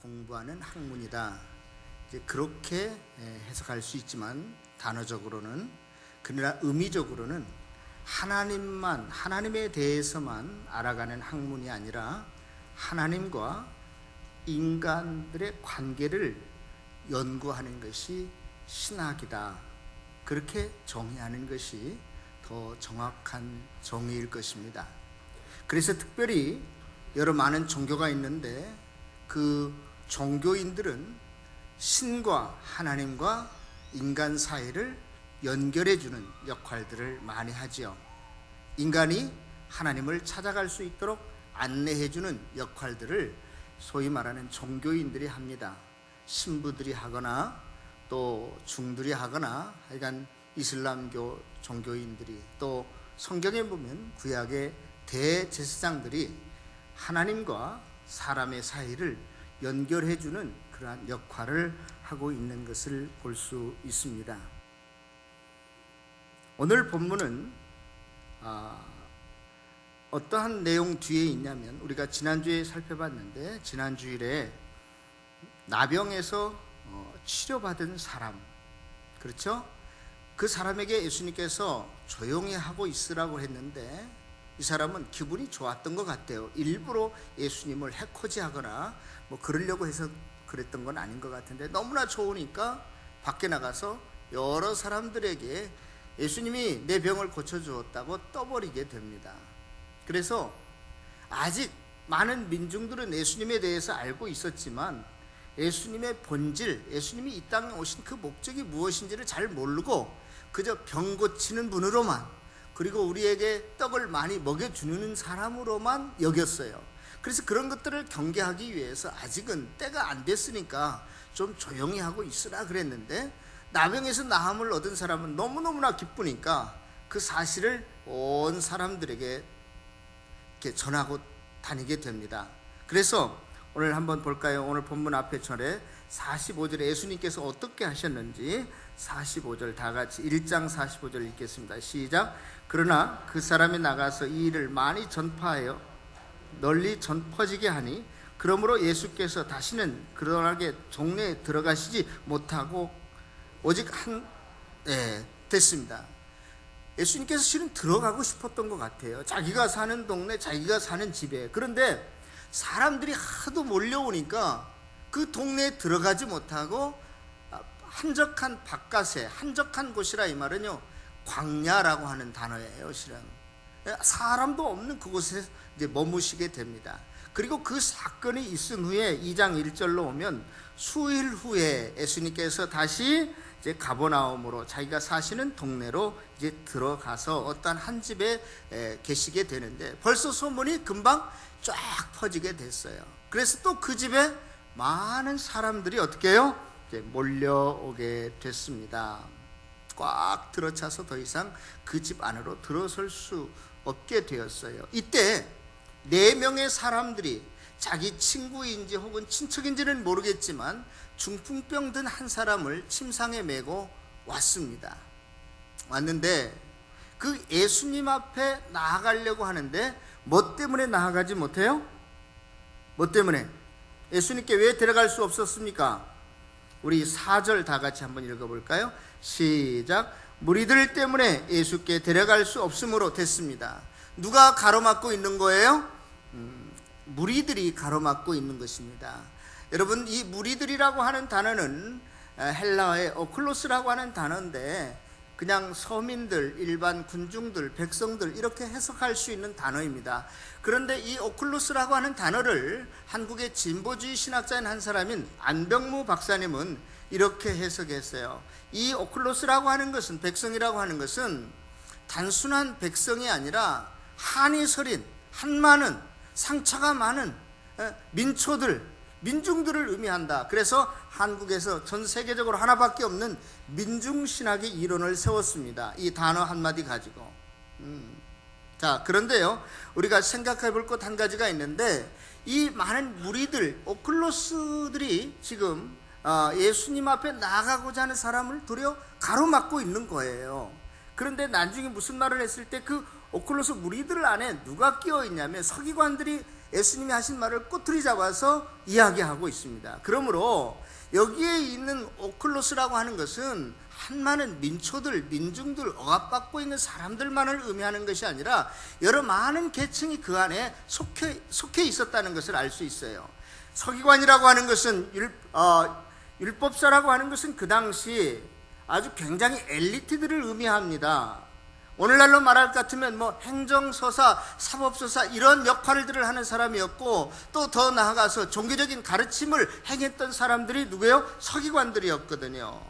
공부하는 학문이다. 이제 그렇게 해석할 수 있지만 단어적으로는, 그러나 의미적으로는 하나님에 대해서만 알아가는 학문이 아니라 하나님과 인간들의 관계를 연구하는 것이 신학이다. 그렇게 정의하는 것이 더 정확한 정의일 것입니다. 그래서 특별히 여러 많은 종교가 있는데 그 종교인들은 신과 하나님과 인간 사이를 연결해주는 역할들을 많이 하지요. 인간이 하나님을 찾아갈 수 있도록 안내해주는 역할들을 소위 말하는 종교인들이 합니다. 신부들이 하거나 또 중들이 하거나, 하여간 이슬람교 종교인들이, 또 성경에 보면 구약의 대제사장들이 하나님과 사람의 사이를 연결해주는 그러한 역할을 하고 있는 것을 볼 수 있습니다. 오늘 본문은 어떠한 내용 뒤에 있냐면, 우리가 지난주에 살펴봤는데 지난주일에 나병에서 치료받은 사람, 그렇죠? 그 사람에게 예수님께서 조용히 하고 있으라고 했는데 이 사람은 기분이 좋았던 것 같아요. 일부러 예수님을 해코지하거나 뭐 그러려고 해서 그랬던 건 아닌 것 같은데, 너무나 좋으니까 밖에 나가서 여러 사람들에게 예수님이 내 병을 고쳐주었다고 떠버리게 됩니다. 그래서 아직 많은 민중들은 예수님에 대해서 알고 있었지만 예수님의 본질, 예수님이 이 땅에 오신 그 목적이 무엇인지를 잘 모르고 그저 병 고치는 분으로만, 그리고 우리에게 떡을 많이 먹여주는 사람으로만 여겼어요. 그래서 그런 것들을 경계하기 위해서 아직은 때가 안 됐으니까 좀 조용히 하고 있으라 그랬는데, 나병에서 나음을 얻은 사람은 너무너무나 기쁘니까 그 사실을 온 사람들에게 이렇게 전하고 다니게 됩니다. 그래서 오늘 한번 볼까요? 오늘 본문 앞에 절에 45절에 예수님께서 어떻게 하셨는지 45절 다 같이 1장 45절 읽겠습니다. 시작. 그러나 그 사람이 나가서 이 일을 많이 전파하여 널리 퍼지게 하니, 그러므로 예수께서 다시는 그러하게 동네에 들어가시지 못하고 오직 됐습니다. 예수님께서 실은 들어가고 싶었던 것 같아요. 자기가 사는 동네, 자기가 사는 집에. 그런데 사람들이 하도 몰려오니까 그 동네에 들어가지 못하고 한적한 바깥에, 한적한 곳이라 이 말은요, 광야라고 하는 단어예요. 실은 사람도 없는 그곳에 이제 머무시게 됩니다. 그리고 그 사건이 있은 후에 2장 1절로 오면 수일 후에 예수님께서 다시 이제 가버나움으로, 자기가 사시는 동네로 이제 들어가서 어떤 한 집에 계시게 되는데, 벌써 소문이 금방 쫙 퍼지게 됐어요. 그래서 또 그 집에 많은 사람들이 어떻게 해요? 이제 몰려오게 됐습니다. 꽉 들어차서 더 이상 그 집 안으로 들어설 수 없게 되었어요. 이때 4명의 사람들이 자기 친구인지 혹은 친척인지는 모르겠지만 중풍병 든 한 사람을 침상에 메고 왔는데 그 예수님 앞에 나아가려고 하는데 뭐 때문에 나아가지 못해요? 뭐 때문에? 예수님께 왜 데려갈 수 없었습니까? 우리 4절 다 같이 한번 읽어볼까요? 시작. 무리들 때문에 예수께 데려갈 수 없음으로 됐습니다. 누가 가로막고 있는 거예요? 무리들이 가로막고 있는 것입니다. 여러분, 이 무리들이라고 하는 단어는 헬라어의 오클로스라고 하는 단어인데 그냥 서민들, 일반 군중들, 백성들 이렇게 해석할 수 있는 단어입니다. 그런데 이 오클로스라고 하는 단어를 한국의 진보주의 신학자인 한 사람인 안병무 박사님은 이렇게 해석했어요. 이 오클로스라고 하는 것은, 백성이라고 하는 것은 단순한 백성이 아니라 한이 서린, 한많은, 상처가 많은 민중들을 의미한다. 그래서 한국에서 전 세계적으로 하나밖에 없는 민중신학의 이론을 세웠습니다. 이 단어 한마디 가지고. 자, 그런데요, 우리가 생각해 볼 것 한 가지가 있는데, 이 많은 무리들, 오클로스들이 지금 예수님 앞에 나아가고자 하는 사람을 도리어 가로막고 있는 거예요. 그런데 나중에 무슨 말을 했을 때 그 오클로스 무리들 안에 누가 끼어 있냐면 서기관들이 예수님이 하신 말을 꼬투리 잡아서 이야기하고 있습니다. 그러므로 여기에 있는 오클로스라고 하는 것은 한많은 민초들, 민중들, 억압받고 있는 사람들만을 의미하는 것이 아니라 여러 많은 계층이 그 안에 속해 있었다는 것을 알 수 있어요. 서기관이라고 하는 것은 율법사라고 하는 것은 그 당시 아주 굉장히 엘리트들을 의미합니다. 오늘날로 말할 것 같으면 행정서사, 사법서사 이런 역할들을 하는 사람이었고, 또 더 나아가서 종교적인 가르침을 행했던 사람들이 누구예요? 서기관들이었거든요.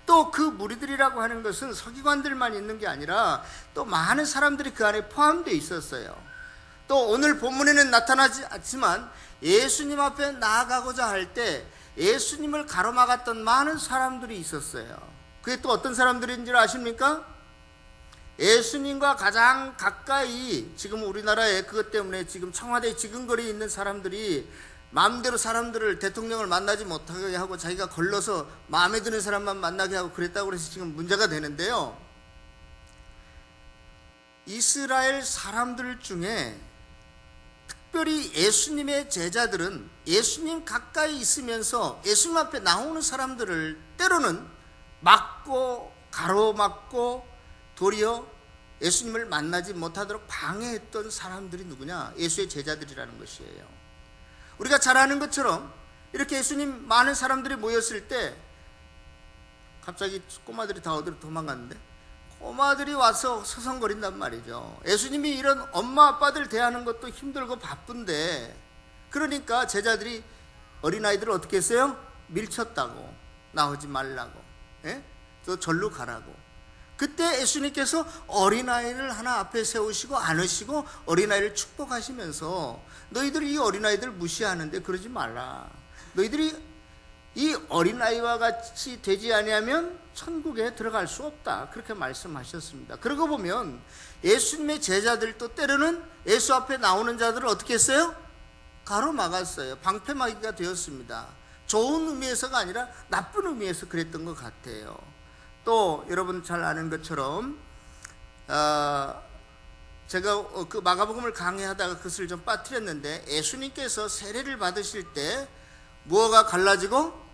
또 그 무리들이라고 하는 것은 서기관들만 있는 게 아니라 또 많은 사람들이 그 안에 포함되어 있었어요. 또 오늘 본문에는 나타나지 않지만 예수님 앞에 나아가고자 할 때 예수님을 가로막았던 많은 사람들이 있었어요. 그게 또 어떤 사람들인지 아십니까? 예수님과 가장 가까이, 지금 우리나라에 그것 때문에 지금 청와대에 지근거리 있는 사람들이 마음대로 사람들을, 대통령을 만나지 못하게 하고 자기가 걸러서 마음에 드는 사람만 만나게 하고 그랬다고 해서 지금 문제가 되는데요, 이스라엘 사람들 중에 특별히 예수님의 제자들은 예수님 가까이 있으면서 예수님 앞에 나오는 사람들을 때로는 막고 가로막고 도리어 예수님을 만나지 못하도록 방해했던 사람들이 누구냐? 예수의 제자들이라는 것이에요. 우리가 잘 아는 것처럼 이렇게 예수님 많은 사람들이 모였을 때 갑자기 꼬마들이 다 어디로 도망갔는데 꼬마들이 와서 서성거린단 말이죠. 예수님이 이런 엄마 아빠들 대하는 것도 힘들고 바쁜데, 그러니까 제자들이 어린아이들을 어떻게 했어요? 밀쳤다고, 나오지 말라고, 또 절로 가라고. 그때 예수님께서 어린아이를 하나 앞에 세우시고 안으시고 어린아이를 축복하시면서 너희들이 이 어린아이들 무시하는데 그러지 말라. 너희들이 이 어린아이와 같이 되지 아니하면 천국에 들어갈 수 없다. 그렇게 말씀하셨습니다. 그러고 보면 예수님의 제자들도 때로는 예수 앞에 나오는 자들을 어떻게 했어요? 가로막았어요. 방패막이가 되었습니다. 좋은 의미에서가 아니라 나쁜 의미에서 그랬던 것 같아요. 또 여러분 잘 아는 것처럼 제가 그 마가복음을 강의하다가 그것을 좀 빠뜨렸는데, 예수님께서 세례를 받으실 때 무엇가 갈라지고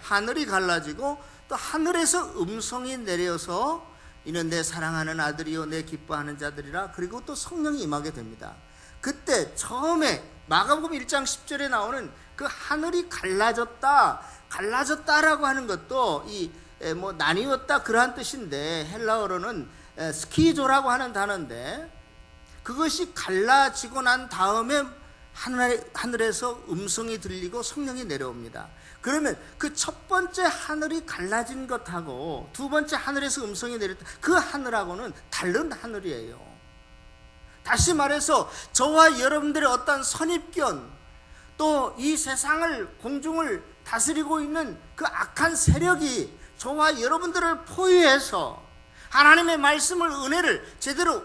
하늘이 갈라지고 또 하늘에서 음성이 내려서 이는 내 사랑하는 아들이요 내 기뻐하는 자들이라, 그리고 또 성령이 임하게 됩니다. 그때 처음에 마가복음 1장 10절에 나오는 그 하늘이 갈라졌다라고 하는 것도 나뉘었다 그러한 뜻인데, 헬라어로는 스키조라고 하는 단어인데, 그것이 갈라지고 난 다음에 하늘에서 음성이 들리고 성령이 내려옵니다. 그러면 그 첫 번째 하늘이 갈라진 것하고 두 번째 하늘에서 음성이 내렸다, 그 하늘하고는 다른 하늘이에요. 다시 말해서 저와 여러분들의 어떤 선입견, 또 이 세상을, 공중을 다스리고 있는 그 악한 세력이 저와 여러분들을 포위해서 하나님의 말씀을, 은혜를 제대로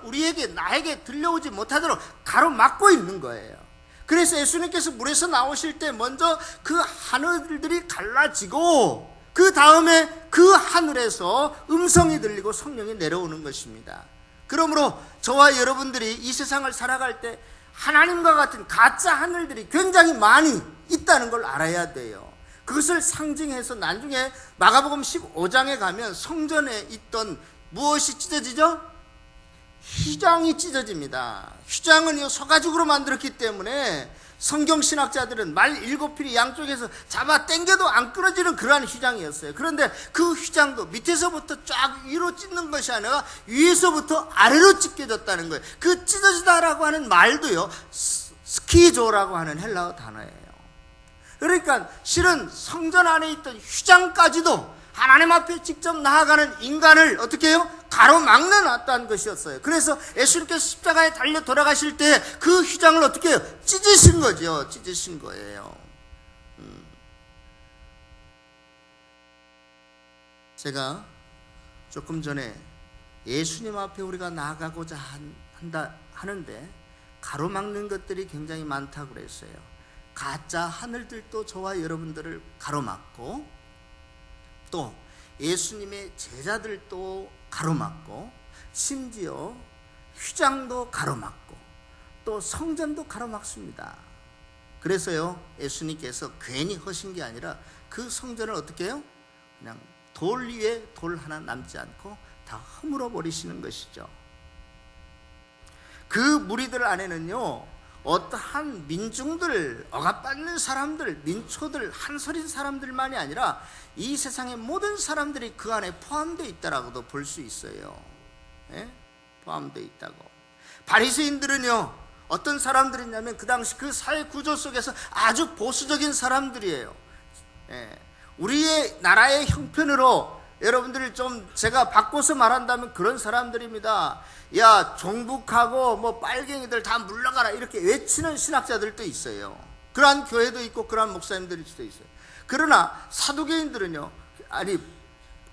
나에게 들려오지 못하도록 가로막고 있는 거예요. 그래서 예수님께서 물에서 나오실 때 먼저 그 하늘들이 갈라지고 그 다음에 그 하늘에서 음성이 들리고 성령이 내려오는 것입니다. 그러므로 저와 여러분들이 이 세상을 살아갈 때 하나님과 같은 가짜 하늘들이 굉장히 많이 있다는 걸 알아야 돼요. 그것을 상징해서 나중에 마가복음 15장에 가면 성전에 있던 무엇이 찢어지죠? 휘장이 찢어집니다. 휘장은 소가죽으로 만들었기 때문에 성경신학자들은 말 7필이 양쪽에서 잡아 당겨도 안 끊어지는 그러한 휘장이었어요. 그런데 그 휘장도 밑에서부터 쫙 위로 찢는 것이 아니라 위에서부터 아래로 찢겨졌다는 거예요. 그 찢어지다라고 하는 말도요, 스키조라고 하는 헬라어 단어예요. 그러니까 실은 성전 안에 있던 휘장까지도 하나님 앞에 직접 나아가는 인간을 어떻게 해요? 가로막는 어떠한 것이었어요. 그래서 예수님께서 십자가에 달려 돌아가실 때 그 휘장을 어떻게 해요? 찢으신 거죠. 찢으신 거예요. 제가 조금 전에 예수님 앞에 우리가 나아가고자 하는데 가로막는 것들이 굉장히 많다고 그랬어요. 가짜 하늘들도 저와 여러분들을 가로막고, 또 예수님의 제자들도 가로막고, 심지어 휘장도 가로막고, 또 성전도 가로막습니다. 그래서요, 예수님께서 괜히 하신 게 아니라 그 성전을 어떻게 해요? 그냥 돌 위에 돌 하나 남지 않고 다 허물어 버리시는 것이죠. 그 무리들 안에는요, 어떠한 민중들, 억압받는 사람들, 민초들, 한서린 사람들만이 아니라 이 세상의 모든 사람들이 그 안에 포함되어 있다라고도 볼 수 있어요. 예? 포함되어 있다고. 바리새인들은요, 어떤 사람들이냐면 그 당시 그 사회 구조 속에서 아주 보수적인 사람들이에요. 예. 우리의 나라의 형편으로 여러분들이 좀 제가 바꿔서 말한다면 그런 사람들입니다. 야, 종북하고 뭐 빨갱이들 다 물러가라 이렇게 외치는 신학자들도 있어요. 그러한 교회도 있고 그러한 목사님들이 있어요. 그러나 사두개인들은요,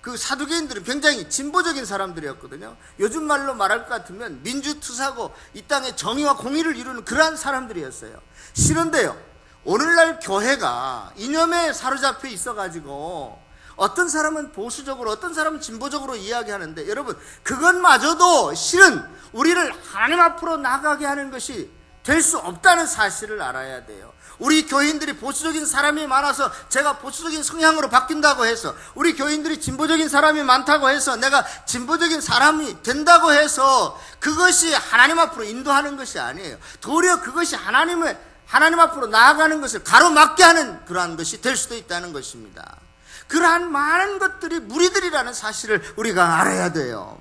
그 사두개인들은 굉장히 진보적인 사람들이었거든요. 요즘 말로 말할 것 같으면 민주투사고 이 땅에 정의와 공의를 이루는 그러한 사람들이었어요. 싫은데요, 오늘날 교회가 이념에 사로잡혀 있어가지고 어떤 사람은 보수적으로 어떤 사람은 진보적으로 이야기하는데, 여러분 그것마저도 실은 우리를 하나님 앞으로 나가게 하는 것이 될 수 없다는 사실을 알아야 돼요. 우리 교인들이 보수적인 사람이 많아서 제가 보수적인 성향으로 바뀐다고 해서, 우리 교인들이 진보적인 사람이 많다고 해서 내가 진보적인 사람이 된다고 해서 그것이 하나님 앞으로 인도하는 것이 아니에요. 도리어 그것이 하나님 앞으로 나아가는 것을 가로막게 하는 그러한 것이 될 수도 있다는 것입니다. 그러한 많은 것들이 무리들이라는 사실을 우리가 알아야 돼요.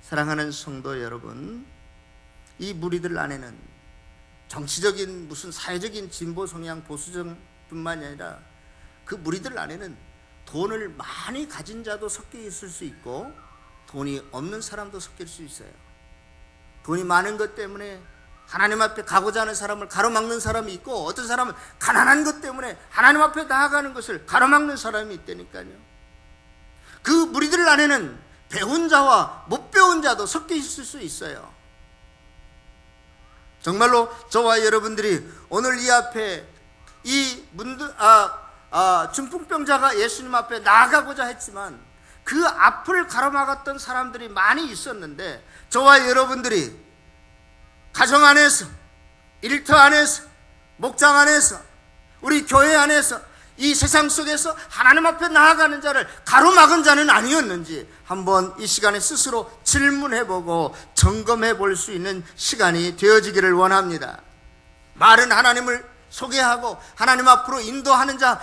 사랑하는 성도 여러분, 이 무리들 안에는 정치적인 무슨 사회적인 진보 성향 보수적뿐만이 아니라 그 무리들 안에는 돈을 많이 가진 자도 섞여 있을 수 있고 돈이 없는 사람도 섞일 수 있어요. 돈이 많은 것 때문에 하나님 앞에 가고자 하는 사람을 가로막는 사람이 있고, 어떤 사람은 가난한 것 때문에 하나님 앞에 나아가는 것을 가로막는 사람이 있다니까요. 그 무리들 안에는 배운 자와 못 배운 자도 섞여 있을 수 있어요. 정말로 저와 여러분들이 오늘 이 앞에 이 중풍병자가 예수님 앞에 나아가고자 했지만 그 앞을 가로막았던 사람들이 많이 있었는데, 저와 여러분들이 가정 안에서, 일터 안에서, 목장 안에서, 우리 교회 안에서, 이 세상 속에서 하나님 앞에 나아가는 자를 가로막은 자는 아니었는지 한번 이 시간에 스스로 질문해보고 점검해볼 수 있는 시간이 되어지기를 원합니다. 말은 하나님을 소개하고 하나님 앞으로 인도하는 자,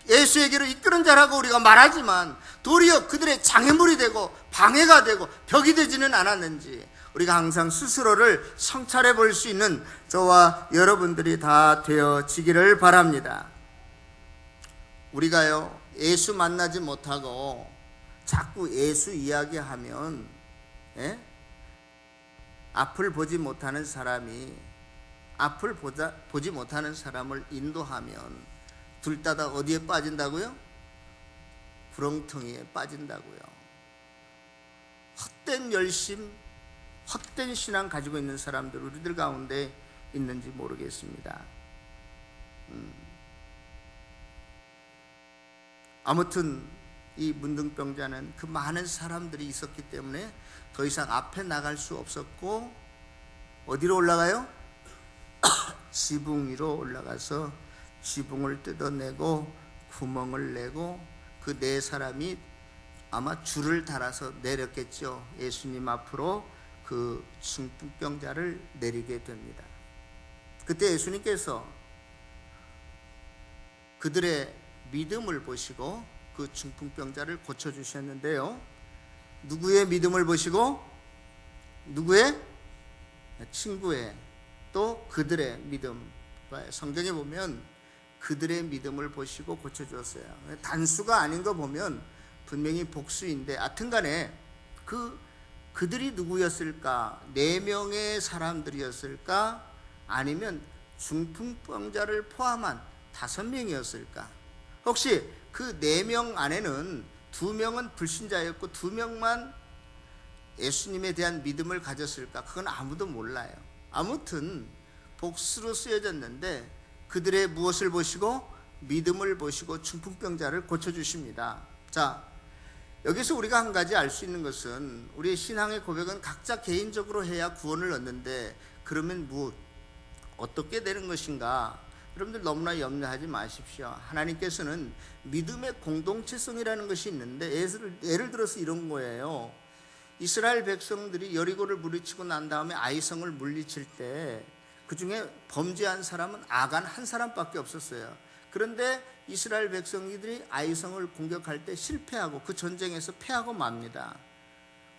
예수에게로 이끄는 자라고 우리가 말하지만 도리어 그들의 장애물이 되고 방해가 되고 벽이 되지는 않았는지 우리가 항상 스스로를 성찰해 볼 수 있는 저와 여러분들이 다 되어지기를 바랍니다. 우리가요, 예수 만나지 못하고 자꾸 예수 이야기하면, 앞을 보지 못하는 사람이 앞을 보지 못하는 사람을 인도하면 둘 다 어디에 빠진다고요? 구렁텅이에 빠진다고요. 헛된 열심, 헛된 신앙 가지고 있는 사람들 우리들 가운데 있는지 모르겠습니다. 아무튼 이 문둥병자는 그 많은 사람들이 있었기 때문에 더 이상 앞에 나갈 수 없었고 어디로 올라가요? 지붕 위로 올라가서 지붕을 뜯어내고 구멍을 내고 그 네 사람이 아마 줄을 달아서 내렸겠죠. 예수님 앞으로 그 중풍병자를 내리게 됩니다. 그때 예수님께서 그들의 믿음을 보시고 그 중풍병자를 고쳐주셨는데요, 누구의 믿음을 보시고 누구의? 친구의, 또 그들의 믿음. 성경에 보면 그들의 믿음을 보시고 고쳐주었어요. 단수가 아닌 거 보면 분명히 복수인데, 하여튼간에 그들이 누구였을까? 4명의 사람들이었을까? 아니면 중풍병자를 포함한 5명이었을까? 혹시 그 4명 안에는 2명은 불신자였고 2명만 예수님에 대한 믿음을 가졌을까? 그건 아무도 몰라요. 아무튼 복수로 쓰여졌는데 그들의 무엇을 보시고? 믿음을 보시고 중풍병자를 고쳐주십니다. 자, 여기서 우리가 한 가지 알 수 있는 것은 우리의 신앙의 고백은 각자 개인적으로 해야 구원을 얻는데 그러면 어떻게 되는 것인가? 여러분들 너무나 염려하지 마십시오. 하나님께서는 믿음의 공동체성이라는 것이 있는데 예를 들어서 이런 거예요. 이스라엘 백성들이 여리고를 물리치고 난 다음에 아이성을 물리칠 때 그 중에 범죄한 사람은 아간 한 사람밖에 없었어요. 그런데 이스라엘 백성들이 아이성을 공격할 때 실패하고 그 전쟁에서 패하고 맙니다.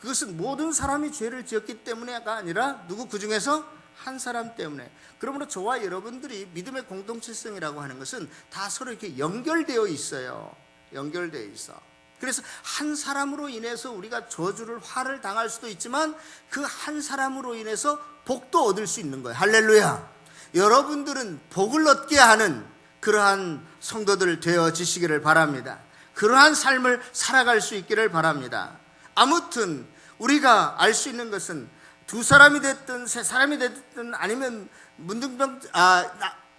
그것은 모든 사람이 죄를 지었기 때문에가 아니라 누구 그 중에서 한 사람 때문에. 그러므로 저와 여러분들이 믿음의 공동체성이라고 하는 것은 다 서로 이렇게 연결되어 있어요. 연결되어 있어. 그래서 한 사람으로 인해서 우리가 저주를 화를 당할 수도 있지만 그 한 사람으로 인해서 복도 얻을 수 있는 거예요. 할렐루야. 여러분들은 복을 얻게 하는 그러한 성도들 되어지시기를 바랍니다. 그러한 삶을 살아갈 수 있기를 바랍니다. 아무튼 우리가 알 수 있는 것은 두 사람이 됐든 세 사람이 됐든 아니면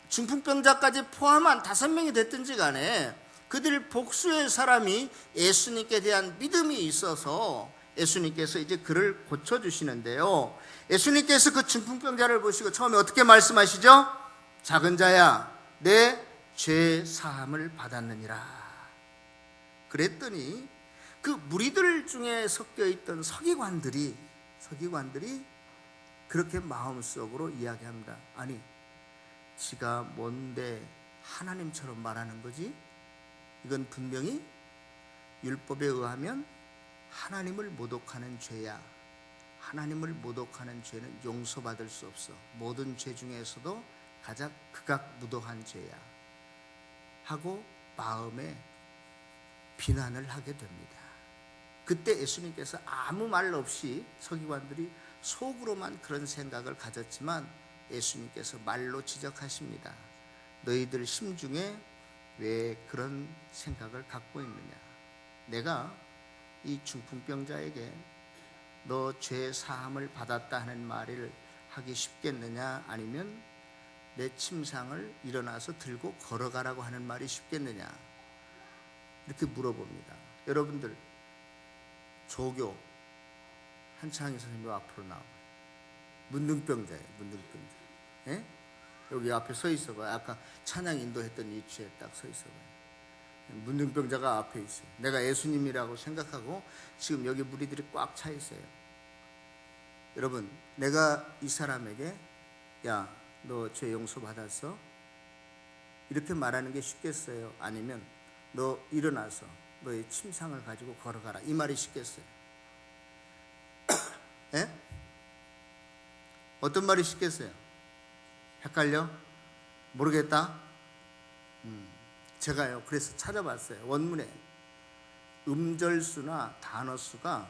중풍병자까지 포함한 5명이 됐든지 간에 그들 복수의 사람이 예수님께 대한 믿음이 있어서 예수님께서 이제 그를 고쳐주시는데요. 예수님께서 그 중풍병자를 보시고 처음에 어떻게 말씀하시죠? 작은 자야, 내 죄 사함을 받았느니라. 그랬더니 그 무리들 중에 섞여 있던 서기관들이 그렇게 마음속으로 이야기합니다. 아니, 지가 뭔데 하나님처럼 말하는 거지? 이건 분명히 율법에 의하면 하나님을 모독하는 죄야. 하나님을 모독하는 죄는 용서받을 수 없어. 모든 죄 중에서도 가장 극악무도한 죄야 하고 마음에 비난을 하게 됩니다. 그때 예수님께서 아무 말 없이 서기관들이 속으로만 그런 생각을 가졌지만 예수님께서 말로 지적하십니다. 너희들 심중에 왜 그런 생각을 갖고 있느냐? 내가 이 중풍병자에게 너 죄 사함을 받았다 하는 말을 하기 쉽겠느냐? 아니면 내 침상을 일어나서 들고 걸어가라고 하는 말이 쉽겠느냐? 이렇게 물어봅니다. 여러분들 조교 한창희 선생님 앞으로 나와요. 문둥병자예요. 문둥병자. 예? 여기 앞에 서 있어봐요. 아까 찬양 인도했던 위치에 딱 서 있어봐요. 문둥병자가 앞에 있어요. 내가 예수님이라고 생각하고 지금 여기 무리들이 꽉 차 있어요. 여러분, 내가 이 사람에게 야, 너 죄 용서 받았어? 이렇게 말하는 게 쉽겠어요? 아니면 너 일어나서 너의 침상을 가지고 걸어가라, 이 말이 쉽겠어요? 예? 어떤 말이 쉽겠어요? 헷갈려? 모르겠다? 제가요 그래서 찾아봤어요. 원문에 음절수나 단어수가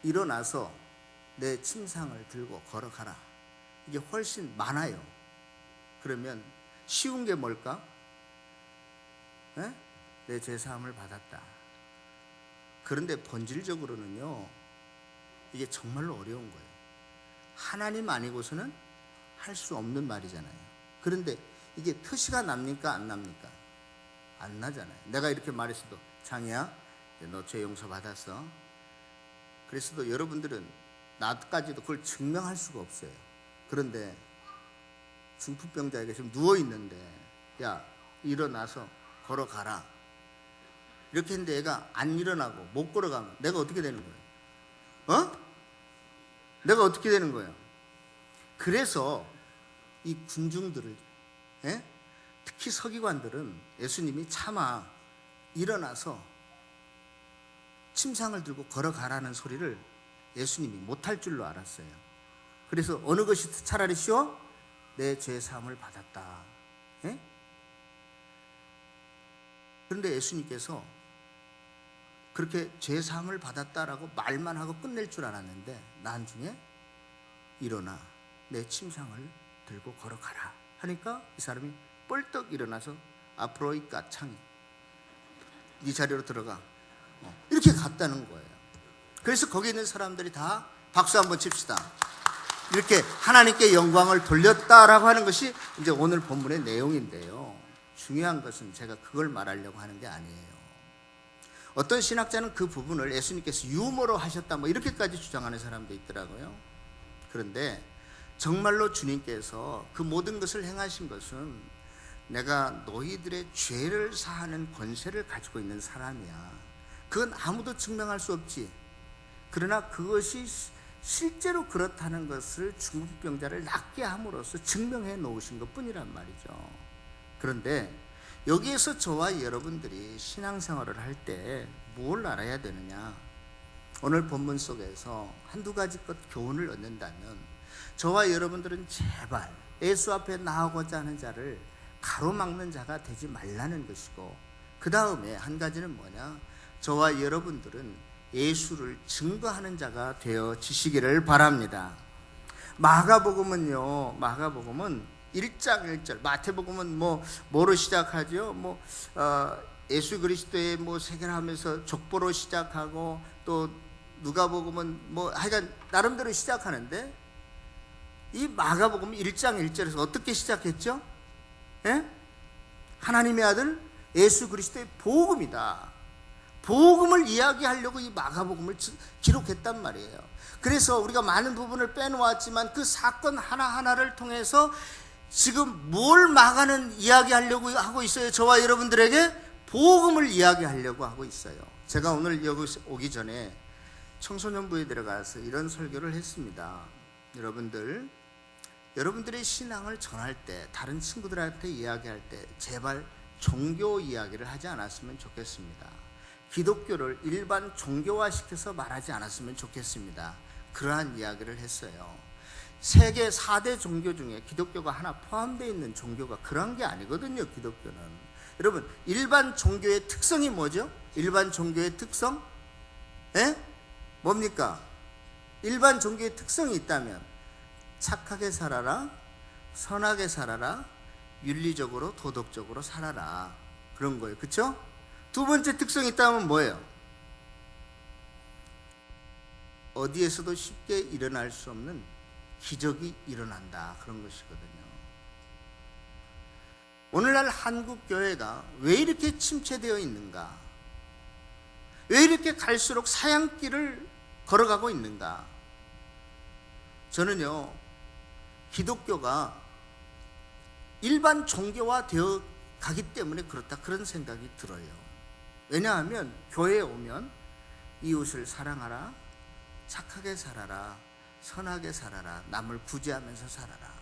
일어나서 내 침상을 들고 걸어가라, 이게 훨씬 많아요. 그러면 쉬운 게 뭘까? 예? 내 죄사함을 받았다. 그런데 본질적으로는요 이게 정말로 어려운 거예요. 하나님 아니고서는 할 수 없는 말이잖아요. 그런데 이게 표시가 납니까? 안 납니까? 안 나잖아요. 내가 이렇게 말했어도 장이야, 너 죄 용서 받았어. 그랬어도 여러분들은 나까지도 그걸 증명할 수가 없어요. 그런데 중풍병자에게 지금 누워있는데 야, 일어나서 걸어가라 이렇게 했는데 얘가 안 일어나고 못 걸어가면 내가 어떻게 되는 거예요? 내가 어떻게 되는 거예요? 그래서 이 군중들을, 특히 서기관들은 예수님이 차마 일어나서 침상을 들고 걸어가라는 소리를 예수님이 못할 줄로 알았어요. 그래서 어느 것이 차라리 쉬워? 내 죄 사함을 받았다. 그런데 예수님께서 그렇게 죄 사함을 받았다라고 말만 하고 끝낼 줄 알았는데 나중에 일어나 내 침상을 들고 걸어가라 하니까 이 사람이 뻘떡 일어나서 앞으로 이 까창이 네 자리로 들어가, 이렇게 갔다는 거예요. 그래서 거기 있는 사람들이 다 박수 한번 칩시다. 이렇게 하나님께 영광을 돌렸다라고 하는 것이 이제 오늘 본문의 내용인데요. 중요한 것은 제가 그걸 말하려고 하는 게 아니에요. 어떤 신학자는 그 부분을 예수님께서 유머로 하셨다 뭐 이렇게까지 주장하는 사람도 있더라고요. 그런데 정말로 주님께서 그 모든 것을 행하신 것은 내가 너희들의 죄를 사하는 권세를 가지고 있는 사람이야. 그건 아무도 증명할 수 없지. 그러나 그것이 실제로 그렇다는 것을 중풍병자를 낫게 함으로써 증명해 놓으신 것 뿐이란 말이죠. 그런데 여기에서 저와 여러분들이 신앙생활을 할 때 뭘 알아야 되느냐, 오늘 본문 속에서 한두 가지 것 교훈을 얻는다면, 저와 여러분들은 제발 예수 앞에 나오고자 하는 자를 가로막는 자가 되지 말라는 것이고, 그 다음에 한 가지는 뭐냐, 저와 여러분들은 예수를 증거하는 자가 되어지시기를 바랍니다. 마가복음은 1장 1절, 마태복음은 뭐로 시작하죠? 예수 그리스도의 세계하면서 족보로 시작하고, 또 누가복음은 하여간 나름대로 시작하는데, 이 마가복음 1장 1절에서 어떻게 시작했죠? 예? 하나님의 아들 예수 그리스도의 복음이다. 복음을 이야기하려고 이 마가복음을 기록했단 말이에요. 그래서 우리가 많은 부분을 빼놓았지만 그 사건 하나하나를 통해서 지금 뭘 마가는 이야기하려고 하고 있어요? 저와 여러분들에게 복음을 이야기하려고 하고 있어요. 제가 오늘 여기 오기 전에 청소년부에 들어가서 이런 설교를 했습니다. 여러분들의 신앙을 전할 때, 다른 친구들한테 이야기할 때 제발 종교 이야기를 하지 않았으면 좋겠습니다. 기독교를 일반 종교화시켜서 말하지 않았으면 좋겠습니다. 그러한 이야기를 했어요. 세계 4대 종교 중에 기독교가 하나 포함되어 있는 종교가 그런 게 아니거든요. 기독교는. 여러분, 일반 종교의 특성이 뭐죠? 일반 종교의 특성? 뭡니까? 일반 종교의 특성이 있다면 착하게 살아라, 선하게 살아라, 윤리적으로 도덕적으로 살아라, 그런 거예요. 그렇죠? 두 번째 특성이 있다면 뭐예요? 어디에서도 쉽게 일어날 수 없는 기적이 일어난다, 그런 것이거든요. 오늘날 한국 교회가 왜 이렇게 침체되어 있는가? 왜 이렇게 갈수록 사양길을 걸어가고 있는가? 저는요, 기독교가 일반 종교화 되어 가기 때문에 그렇다, 그런 생각이 들어요. 왜냐하면 교회에 오면 이웃을 사랑하라, 착하게 살아라, 선하게 살아라, 남을 구제하면서 살아라.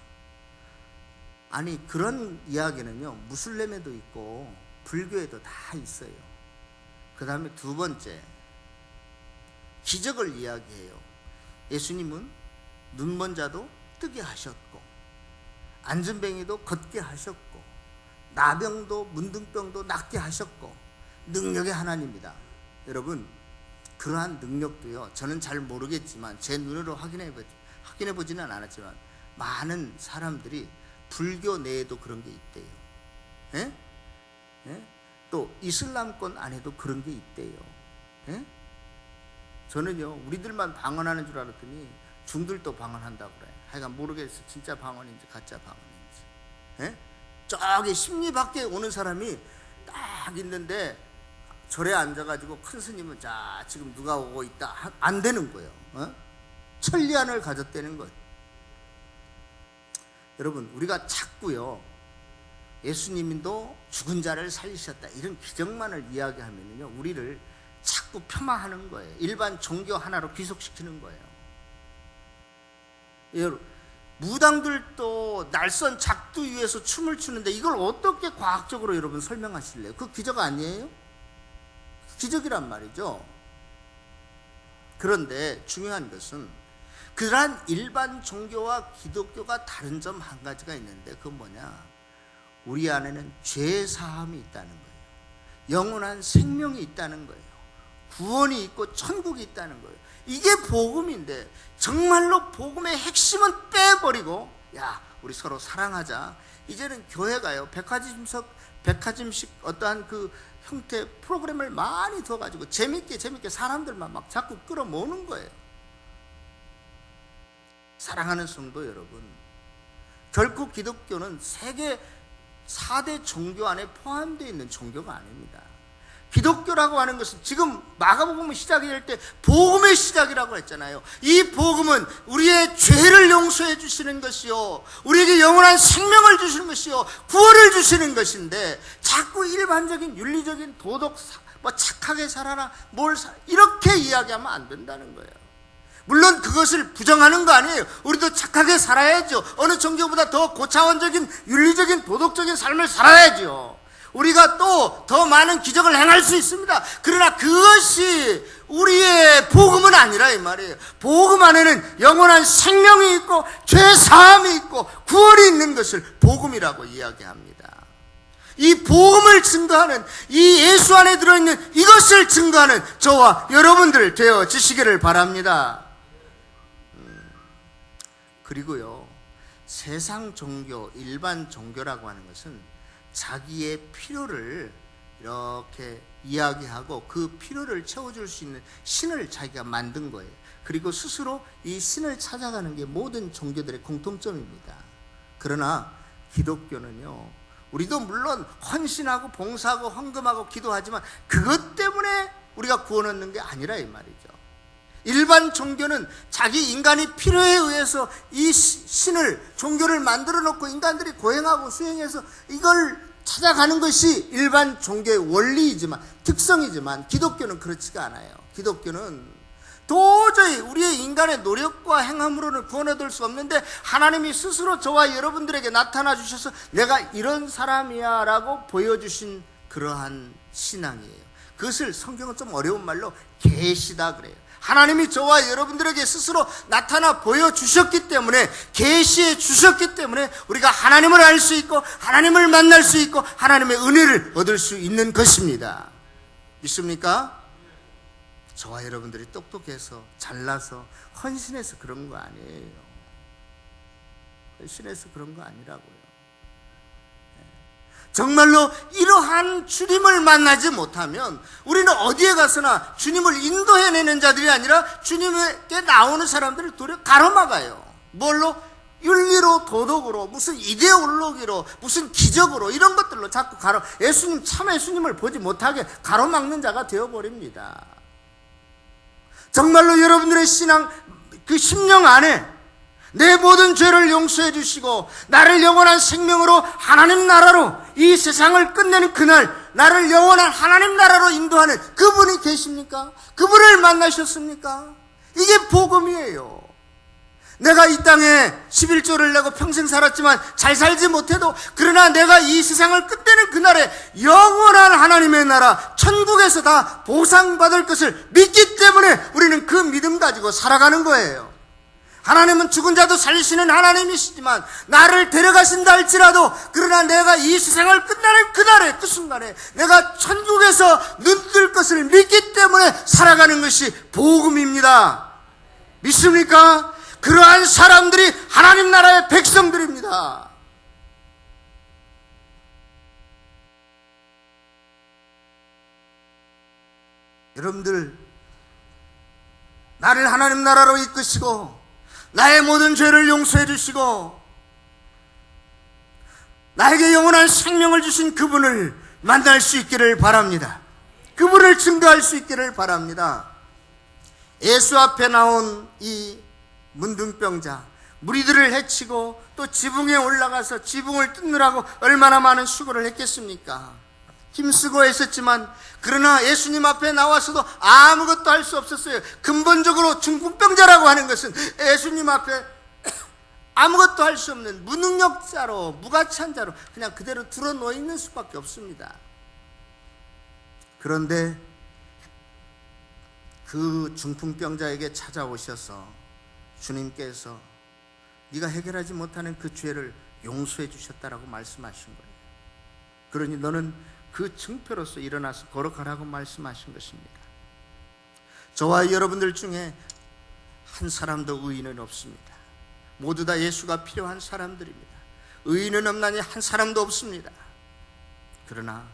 아니, 그런 이야기는요, 무슬림에도 있고 불교에도 다 있어요. 그 다음에 두 번째, 기적을 이야기해요. 예수님은 눈먼 자도 뜨게 하셨고, 안전뱅이도 걷게 하셨고, 나병도 문둥병도 낫게 하셨고, 능력의 하나님이다. 여러분, 그러한 능력도요, 저는 잘 모르겠지만, 제 눈으로 확인해보지는 않았지만, 많은 사람들이 불교 내에도 그런 게 있대요. 또 이슬람권 안에도 그런 게 있대요. 저는요, 우리들만 방언하는 줄 알았더니 중들도 방언한다고 그래. 하여간 모르겠어, 진짜 방언인지 가짜 방언인지. 저기 심리 밖에 오는 사람이 딱 있는데 절에 앉아가지고 큰 스님은 자 지금 누가 오고 있다, 안 되는 거예요. 천리안을 가졌다는 거예요. 여러분, 우리가 자꾸요, 예수님도 죽은 자를 살리셨다, 이런 기적만을 이야기하면요, 우리를 자꾸 폄하하는 거예요. 일반 종교 하나로 귀속시키는 거예요. 여러분, 무당들도 날선 작두 위에서 춤을 추는데 이걸 어떻게 과학적으로 여러분 설명하실래요? 그 기적 아니에요? 기적이란 말이죠. 그런데 중요한 것은 그러한 일반 종교와 기독교가 다른 점 한 가지가 있는데, 그건 뭐냐? 우리 안에는 죄 사함이 있다는 거예요. 영원한 생명이 있다는 거예요. 구원이 있고 천국이 있다는 거예요. 이게 복음인데, 정말로 복음의 핵심은 빼버리고, 야, 우리 서로 사랑하자. 이제는 교회가요, 백화점식 어떠한 그 형태 프로그램을 많이 둬가지고 재밌게 사람들만 막 자꾸 끌어모으는 거예요. 사랑하는 성도 여러분, 결국 기독교는 세계 4대 종교 안에 포함되어 있는 종교가 아닙니다. 기독교라고 하는 것은 지금 마가복음 시작이 될 때 복음의 시작이라고 했잖아요. 이 복음은 우리의 죄를 용서해 주시는 것이요, 우리에게 영원한 생명을 주시는 것이요, 구원을 주시는 것인데, 자꾸 일반적인 윤리적인 도덕, 착하게 살아라, 이렇게 이야기하면 안 된다는 거예요. 물론 그것을 부정하는 거 아니에요. 우리도 착하게 살아야죠. 어느 종교보다 더 고차원적인 윤리적인 도덕적인 삶을 살아야죠. 우리가 또 더 많은 기적을 행할 수 있습니다. 그러나 그것이 우리의 복음은 아니라 이 말이에요. 복음 안에는 영원한 생명이 있고 죄 사함이 있고 구원이 있는 것을 복음이라고 이야기합니다. 이 복음을 증거하는, 이 예수 안에 들어있는 이것을 증거하는 저와 여러분들 되어지시기를 바랍니다. 그리고요, 세상 종교, 일반 종교라고 하는 것은 자기의 필요를 이렇게 이야기하고 그 필요를 채워줄 수 있는 신을 자기가 만든 거예요. 그리고 스스로 이 신을 찾아가는 게 모든 종교들의 공통점입니다. 그러나 기독교는요, 우리도 물론 헌신하고 봉사하고 헌금하고 기도하지만 그것 때문에 우리가 구원 얻는 게 아니라 이 말이죠. 일반 종교는 자기 인간이 필요에 의해서 이 신을, 종교를 만들어 놓고 인간들이 고행하고 수행해서 이걸 찾아가는 것이 일반 종교의 원리이지만, 특성이지만, 기독교는 그렇지가 않아요. 기독교는 도저히 우리의 인간의 노력과 행함으로는 구원 얻을 수 없는데, 하나님이 스스로 저와 여러분들에게 나타나 주셔서 내가 이런 사람이야 라고 보여주신 그러한 신앙이에요. 그것을 성경은 좀 어려운 말로 계시다 그래요. 하나님이 저와 여러분들에게 스스로 나타나 보여주셨기 때문에, 계시해 주셨기 때문에 우리가 하나님을 알 수 있고 하나님을 만날 수 있고 하나님의 은혜를 얻을 수 있는 것입니다. 믿습니까? 저와 여러분들이 똑똑해서 잘나서 헌신해서 그런 거 아니에요. 헌신해서 그런 거 아니라고요. 정말로 이러한 주님을 만나지 못하면 우리는 어디에 가서나 주님을 인도해내는 자들이 아니라 주님에게 나오는 사람들을 도리어 가로막아요. 뭘로? 윤리로, 도덕으로, 무슨 이데올로기로, 무슨 기적으로, 이런 것들로 자꾸 참 예수님을 보지 못하게 가로막는 자가 되어버립니다. 정말로 여러분들의 신앙, 그 심령 안에 내 모든 죄를 용서해 주시고 나를 영원한 생명으로 하나님 나라로, 이 세상을 끝내는 그날 나를 영원한 하나님 나라로 인도하는 그분이 계십니까? 그분을 만나셨습니까? 이게 복음이에요. 내가 이 땅에 11조를 내고 평생 살았지만 잘 살지 못해도, 그러나 내가 이 세상을 끝내는 그날에 영원한 하나님의 나라, 천국에서 다 보상받을 것을 믿기 때문에 우리는 그 믿음 가지고 살아가는 거예요. 하나님은 죽은 자도 살리시는 하나님이시지만 나를 데려가신다 할지라도, 그러나 내가 이 세상을 끝나는 그날에, 그 순간에 내가 천국에서 눈뜰 것을 믿기 때문에 살아가는 것이 복음입니다. 믿습니까? 그러한 사람들이 하나님 나라의 백성들입니다. 여러분들, 나를 하나님 나라로 이끄시고 나의 모든 죄를 용서해 주시고 나에게 영원한 생명을 주신 그분을 만날 수 있기를 바랍니다. 그분을 증거할 수 있기를 바랍니다. 예수 앞에 나온 이 문둥병자, 무리들을 해치고 또 지붕에 올라가서 지붕을 뜯느라고 얼마나 많은 수고를 했겠습니까? 힘쓰고 했었지만, 그러나 예수님 앞에 나와서도 아무것도 할 수 없었어요. 근본적으로 중풍병자라고 하는 것은 예수님 앞에 아무것도 할 수 없는 무능력자로, 무가치한 자로 그냥 그대로 드러누워 있는 수밖에 없습니다. 그런데 그 중풍병자에게 찾아오셔서 주님께서 네가 해결하지 못하는 그 죄를 용서해 주셨다라고 말씀하신 거예요. 그러니 너는 그 증표로서 일어나서 걸어가라고 말씀하신 것입니다. 저와 여러분들 중에 한 사람도 의인은 없습니다. 모두 다 예수가 필요한 사람들입니다. 의인은 없나니 한 사람도 없습니다. 그러나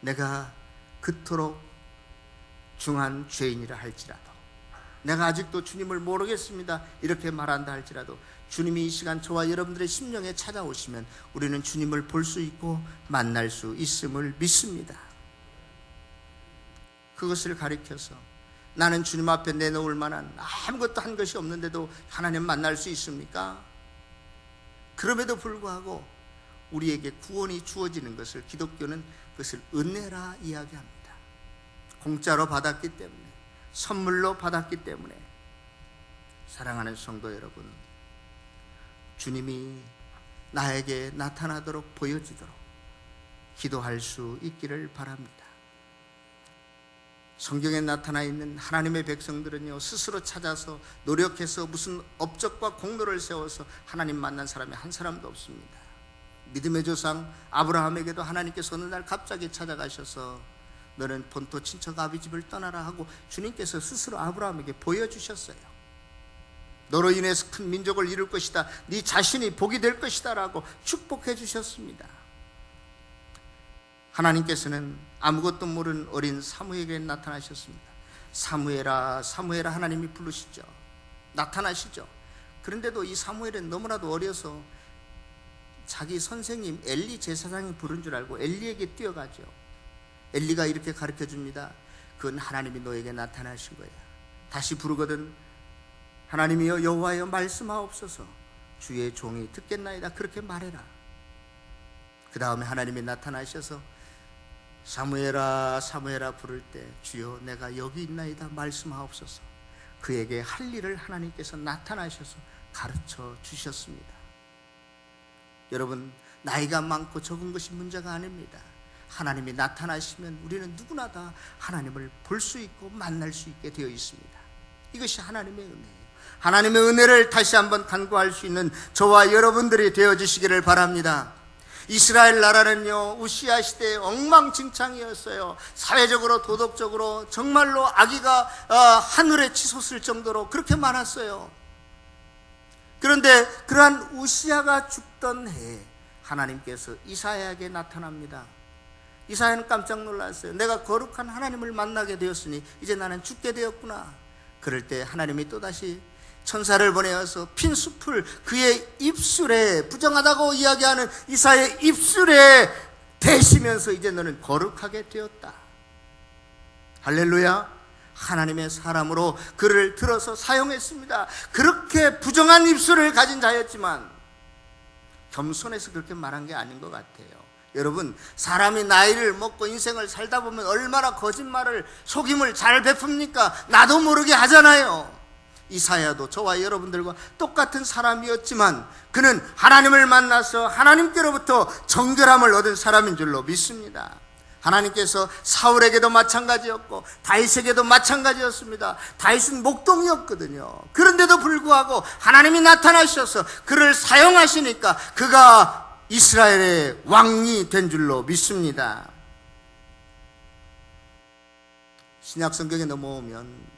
내가 그토록 중한 죄인이라 할지라도, 내가 아직도 주님을 모르겠습니다 이렇게 말한다 할지라도, 주님이 이 시간 저와 여러분들의 심령에 찾아오시면 우리는 주님을 볼 수 있고 만날 수 있음을 믿습니다. 그것을 가리켜서 나는 주님 앞에 내놓을 만한 아무것도 한 것이 없는데도 하나님 만날 수 있습니까? 그럼에도 불구하고 우리에게 구원이 주어지는 것을 기독교는 그것을 은혜라 이야기합니다. 공짜로 받았기 때문에, 선물로 받았기 때문에. 사랑하는 성도 여러분, 주님이 나에게 나타나도록 보여지도록 기도할 수 있기를 바랍니다. 성경에 나타나 있는 하나님의 백성들은요, 스스로 찾아서 노력해서 무슨 업적과 공로를 세워서 하나님 만난 사람이 한 사람도 없습니다. 믿음의 조상 아브라함에게도 하나님께서 어느 날 갑자기 찾아가셔서 너는 본토 친척 아비 집을 떠나라 하고 주님께서 스스로 아브라함에게 보여주셨어요. 너로 인해서 큰 민족을 이룰 것이다, 네 자신이 복이 될 것이다 라고 축복해 주셨습니다. 하나님께서는 아무것도 모르는 어린 사무엘에게 나타나셨습니다. 사무엘아, 사무엘아 하나님이 부르시죠. 나타나시죠. 그런데도 이 사무엘은 너무나도 어려서 자기 선생님 엘리 제사장이 부른 줄 알고 엘리에게 뛰어가죠. 엘리가 이렇게 가르쳐 줍니다. 그건 하나님이 너에게 나타나신 거야. 다시 부르거든 하나님이여 여호와여 말씀하옵소서, 주의 종이 듣겠나이다, 그렇게 말해라. 그 다음에 하나님이 나타나셔서 사무엘아 사무엘아 부를 때 주여 내가 여기 있나이다 말씀하옵소서, 그에게 할 일을 하나님께서 나타나셔서 가르쳐 주셨습니다. 여러분, 나이가 많고 적은 것이 문제가 아닙니다. 하나님이 나타나시면 우리는 누구나 다 하나님을 볼 수 있고 만날 수 있게 되어 있습니다. 이것이 하나님의 은혜예요. 하나님의 은혜를 다시 한번 간구할 수 있는 저와 여러분들이 되어주시기를 바랍니다. 이스라엘 나라는요, 우시야 시대에 엉망진창이었어요. 사회적으로 도덕적으로 정말로 악의가 하늘에 치솟을 정도로 그렇게 많았어요. 그런데 그러한 우시야가 죽던 해에 하나님께서 이사야에게 나타납니다. 이사야는 깜짝 놀랐어요. 내가 거룩한 하나님을 만나게 되었으니 이제 나는 죽게 되었구나. 그럴 때 하나님이 또다시 천사를 보내어서 핀 숲을 그의 입술에, 부정하다고 이야기하는 이사야의 입술에 대시면서 이제 너는 거룩하게 되었다. 할렐루야. 하나님의 사람으로 그를 들어서 사용했습니다. 그렇게 부정한 입술을 가진 자였지만 겸손해서 그렇게 말한 게 아닌 것 같아요. 여러분, 사람이 나이를 먹고 인생을 살다 보면 얼마나 거짓말을, 속임을 잘 베풉니까? 나도 모르게 하잖아요. 이사야도 저와 여러분들과 똑같은 사람이었지만 그는 하나님을 만나서 하나님께로부터 정결함을 얻은 사람인 줄로 믿습니다. 하나님께서 사울에게도 마찬가지였고 다윗에게도 마찬가지였습니다. 다윗은 목동이었거든요. 그런데도 불구하고 하나님이 나타나셔서 그를 사용하시니까 그가 이스라엘의 왕이 된 줄로 믿습니다. 신약 성경에 넘어오면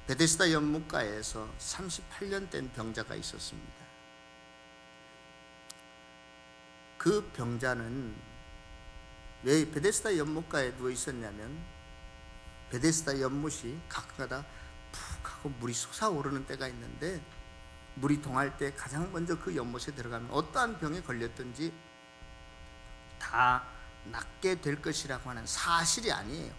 베데스다 연못가에서 38년 된 병자가 있었습니다. 그 병자는 왜 베데스다 연못가에 누워 있었냐면, 베데스다 연못이 가끔가다 푹 하고 물이 솟아오르는 때가 있는데, 물이 동할 때 가장 먼저 그 연못에 들어가면 어떠한 병에 걸렸든지 다 낫게 될 것이라고 하는 사실이 아니에요.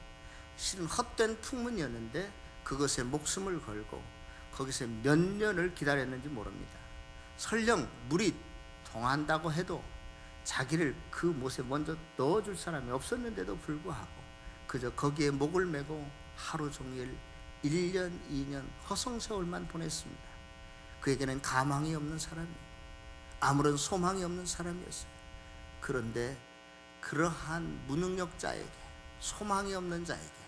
실은 헛된 풍문이었는데 그것에 목숨을 걸고 거기서 몇 년을 기다렸는지 모릅니다. 설령 물이 동한다고 해도 자기를 그 못에 먼저 넣어줄 사람이 없었는데도 불구하고 그저 거기에 목을 메고 하루 종일 1년, 2년 허송세월만 보냈습니다. 그에게는 가망이 없는 사람이에요. 아무런 소망이 없는 사람이었어요. 그런데 그러한 무능력자에게, 소망이 없는 자에게,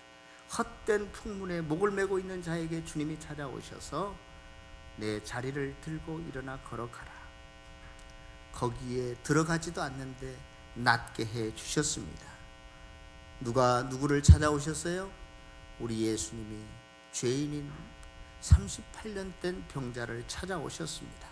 헛된 풍문에 목을 메고 있는 자에게 주님이 찾아오셔서 내 자리를 들고 일어나 걸어가라. 거기에 들어가지도 않는데 낫게 해 주셨습니다. 누가 누구를 찾아오셨어요? 우리 예수님이 죄인인 38년 된 병자를 찾아오셨습니다.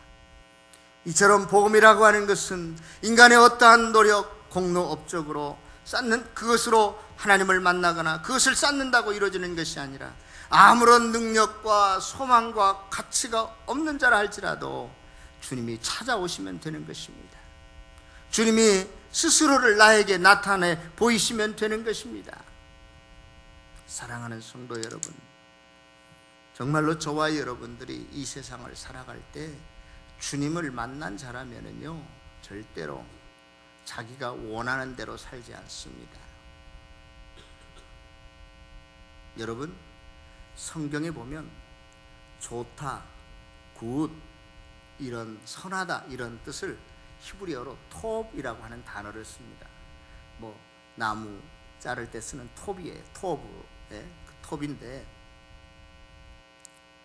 이처럼 복음이라고 하는 것은 인간의 어떠한 노력, 공로, 업적으로 쌓는, 그것으로 하나님을 만나거나 그것을 쌓는다고 이루어지는 것이 아니라 아무런 능력과 소망과 가치가 없는 자라 할지라도 주님이 찾아오시면 되는 것입니다. 주님이 스스로를 나에게 나타내 보이시면 되는 것입니다. 사랑하는 성도 여러분, 정말로 저와 여러분들이 이 세상을 살아갈 때 주님을 만난 자라면은요, 절대로 자기가 원하는 대로 살지 않습니다. 여러분, 성경에 보면 좋다, 굿, 이런 선하다 이런 뜻을 히브리어로 톱이라고 하는 단어를 씁니다. 뭐 나무 자를 때 쓰는 톱이에요. 톱, 톱인데,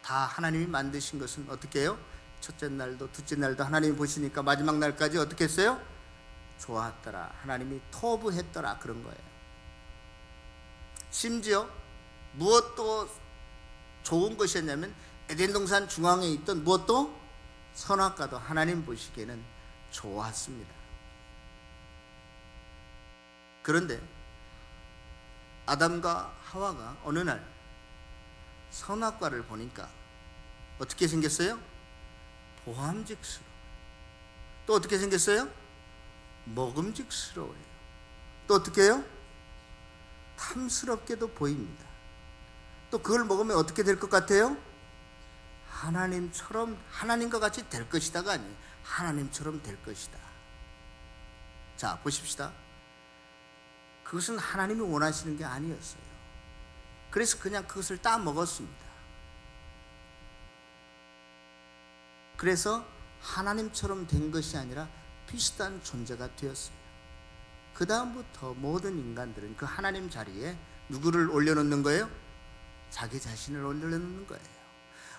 다 하나님이 만드신 것은 어떻게 해요? 첫째 날도 둘째 날도 하나님이 보시니까 마지막 날까지 어떻게 했어요? 좋았더라. 하나님이 토부했더라. 그런 거예요. 심지어 무엇도 좋은 것이었냐면 에덴 동산 중앙에 있던 무엇도 선악과도 하나님 보시기에는 좋았습니다. 그런데 아담과 하와가 어느 날 선악과를 보니까 어떻게 생겼어요? 보암직스러워. 또 어떻게 생겼어요? 먹음직스러워요. 또 어떻게 해요? 탐스럽게도 보입니다. 또 그걸 먹으면 어떻게 될 것 같아요? 하나님처럼, 하나님과 같이 될 것이다가 아니에요. 하나님처럼 될 것이다. 자, 보십시다. 그것은 하나님이 원하시는 게 아니었어요. 그래서 그냥 그것을 따 먹었습니다. 그래서 하나님처럼 된 것이 아니라 비슷한 존재가 되었어요. 그 다음부터 모든 인간들은 그 하나님 자리에 누구를 올려놓는 거예요? 자기 자신을 올려놓는 거예요.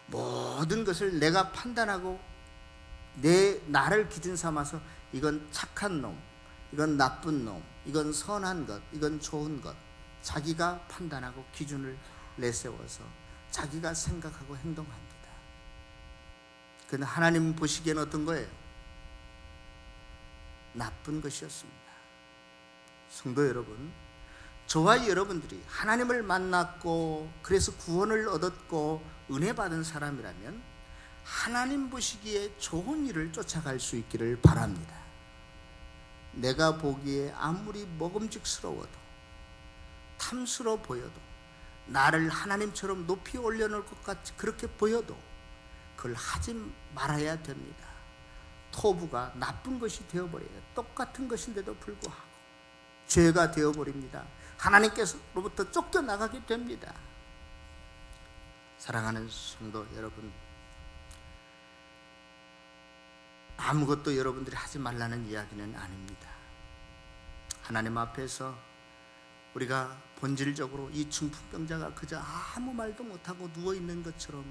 모든 것을 내가 판단하고 나를 기준 삼아서 이건 착한 놈, 이건 나쁜 놈, 이건 선한 것, 이건 좋은 것, 자기가 판단하고 기준을 내세워서 자기가 생각하고 행동합니다. 그는 하나님 보시기에는 어떤 거예요? 나쁜 것이었습니다. 성도 여러분, 저와 여러분들이 하나님을 만났고 그래서 구원을 얻었고 은혜 받은 사람이라면 하나님 보시기에 좋은 일을 쫓아갈 수 있기를 바랍니다. 내가 보기에 아무리 먹음직스러워도 탐스러워 보여도 나를 하나님처럼 높이 올려놓을 것 같이 그렇게 보여도 그걸 하지 말아야 됩니다. 토부가 나쁜 것이 되어버려요. 똑같은 것인데도 불구하고 죄가 되어버립니다. 하나님께서로부터 쫓겨나가게 됩니다. 사랑하는 성도 여러분, 아무것도 여러분들이 하지 말라는 이야기는 아닙니다. 하나님 앞에서 우리가 본질적으로 이 중풍병자가 그저 아무 말도 못하고 누워있는 것처럼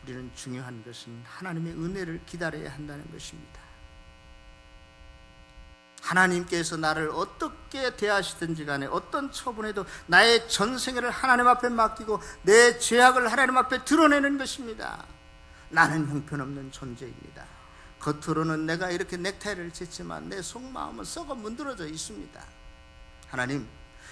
우리는 중요한 것은 하나님의 은혜를 기다려야 한다는 것입니다. 하나님께서 나를 어떻게 대하시든지 간에 어떤 처분에도 나의 전생애를 하나님 앞에 맡기고 내 죄악을 하나님 앞에 드러내는 것입니다. 나는 형편없는 존재입니다. 겉으로는 내가 이렇게 넥타이를 쳤지만 내 속마음은 썩어 문드러져 있습니다. 하나님,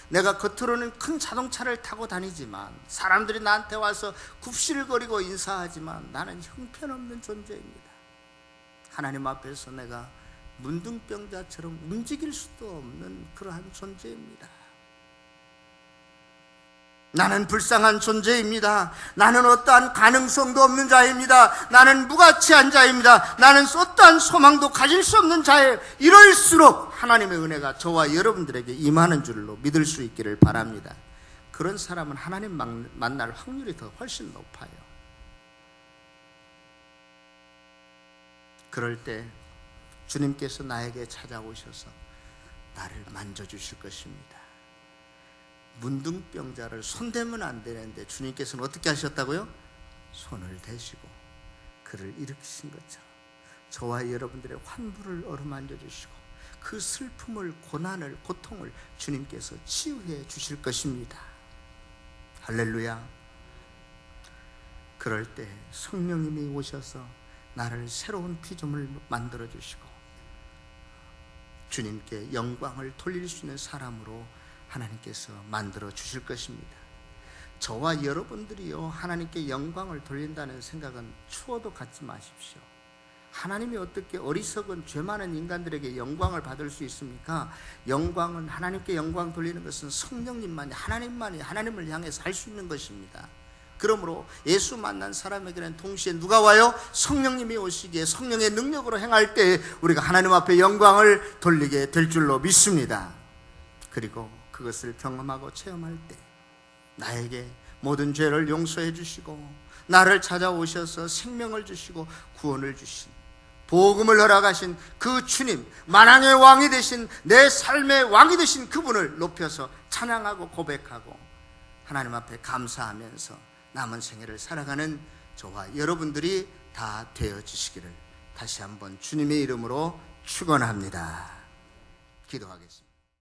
내가 겉으로는 큰 자동차를 타고 다니지만 사람들이 나한테 와서 굽실거리고 인사하지만 나는 형편없는 존재입니다. 하나님 앞에서 내가 문둥병자처럼 움직일 수도 없는 그러한 존재입니다. 나는 불쌍한 존재입니다. 나는 어떠한 가능성도 없는 자입니다. 나는 무가치한 자입니다. 나는 어떠한 소망도 가질 수 없는 자예요. 이럴수록 하나님의 은혜가 저와 여러분들에게 임하는 줄로 믿을 수 있기를 바랍니다. 그런 사람은 하나님 만날 확률이 더 훨씬 높아요. 그럴 때 주님께서 나에게 찾아오셔서 나를 만져주실 것입니다. 문둥병자를 손대면 안 되는데 주님께서는 어떻게 하셨다고요? 손을 대시고 그를 일으키신 것처럼 저와 여러분들의 환부를 어루만져 주시고 그 슬픔을, 고난을, 고통을 주님께서 치유해 주실 것입니다. 할렐루야. 그럴 때 성령님이 오셔서 나를 새로운 피조물을 만들어 주시고 주님께 영광을 돌릴 수 있는 사람으로 하나님께서 만들어 주실 것입니다. 저와 여러분들이요, 하나님께 영광을 돌린다는 생각은 추워도 갖지 마십시오. 하나님이 어떻게 어리석은 죄 많은 인간들에게 영광을 받을 수 있습니까? 영광은, 하나님께 영광 돌리는 것은 성령님만이, 하나님만이 하나님을 향해서 할 수 있는 것입니다. 그러므로 예수 만난 사람에게는 동시에 누가 와요? 성령님이 오시기에 성령의 능력으로 행할 때 우리가 하나님 앞에 영광을 돌리게 될 줄로 믿습니다. 그리고 그것을 경험하고 체험할 때 나에게 모든 죄를 용서해 주시고 나를 찾아오셔서 생명을 주시고 구원을 주신, 복음을 허락하신 그 주님, 만왕의 왕이 되신, 내 삶의 왕이 되신 그분을 높여서 찬양하고 고백하고 하나님 앞에 감사하면서 남은 생애를 살아가는 저와 여러분들이 다 되어지시기를 다시 한번 주님의 이름으로 축원합니다. 기도하겠습니다.